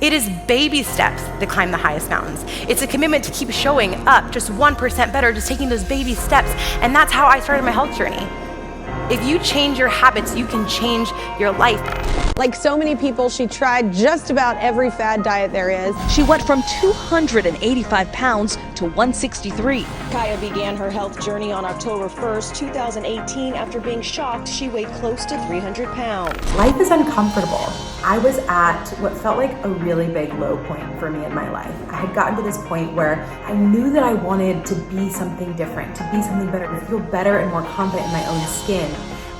It is baby steps that climb the highest mountains. It's a commitment to keep showing up just 1% better, just taking those baby steps. And that's how I started my health journey. If you change your habits, you can change your life. Like so many people, she tried just about every fad diet there is. She went from 285 pounds to 163. Kiah began her health journey on October 1st, 2018, after being shocked she weighed close to 300 pounds. Life is uncomfortable. I was at what felt like a really big low point for me in my life. I had gotten to this point where I knew that I wanted to be something different, to be something better, to feel better and more confident in my own skin.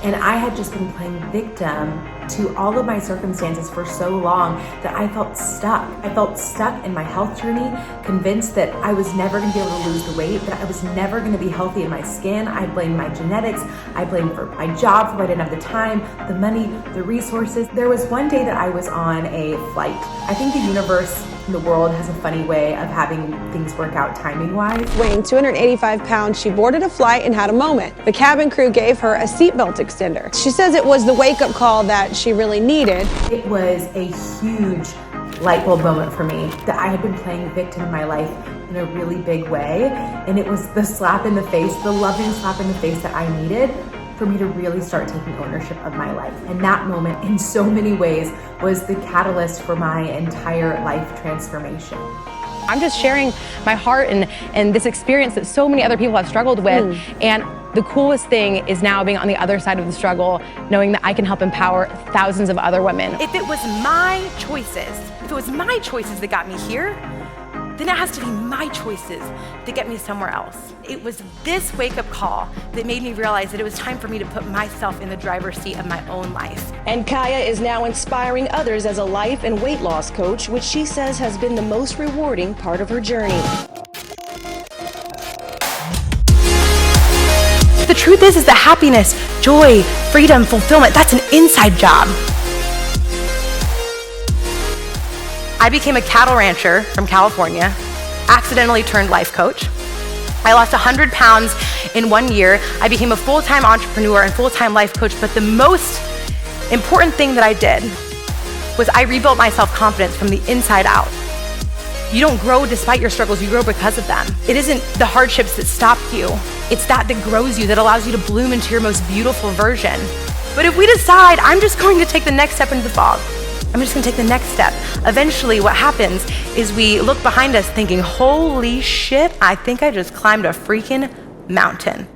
And I had just been playing victim to all of my circumstances for so long that I felt stuck. I felt stuck in my health journey, convinced that I was never gonna be able to lose the weight, that I was never gonna be healthy in my skin. I blamed my genetics. I blamed for my job for why I didn't have the time, the money, the resources. There was one day that I was on a flight. I think the universe and the world has a funny way of having things work out timing-wise. Weighing 285 pounds, she boarded a flight and had a moment. The cabin crew gave her a seatbelt extender. She says it was the wake-up call that she really needed. It was a huge light bulb moment for me that I had been playing victim in my life in a really big way. And it was the slap in the face, the loving slap in the face that I needed for me to really start taking ownership of my life. And that moment, in so many ways, was the catalyst for my entire life transformation. I'm just sharing my heart and this experience that so many other people have struggled with. And the coolest thing is now being on the other side of the struggle, knowing that I can help empower thousands of other women. If it was my choices, that got me here, then it has to be my choices that get me somewhere else. It was this wake-up call that made me realize that it was time for me to put myself in the driver's seat of my own life. And Kiah is now inspiring others as a life and weight loss coach, which she says has been the most rewarding part of her journey. The truth is that happiness, joy, freedom, fulfillment, that's an inside job. I became a cattle rancher from California, accidentally turned life coach. I lost 100 pounds in 1 year. I became a full-time entrepreneur and full-time life coach, but the most important thing that I did was I rebuilt my self-confidence from the inside out. You don't grow despite your struggles, you grow because of them. It isn't the hardships that stop you. It's that grows you, that allows you to bloom into your most beautiful version. But if we decide, I'm just going to take the next step into the fog, I'm just gonna take the next step. Eventually what happens is we look behind us thinking, holy shit, I think I just climbed a freaking mountain.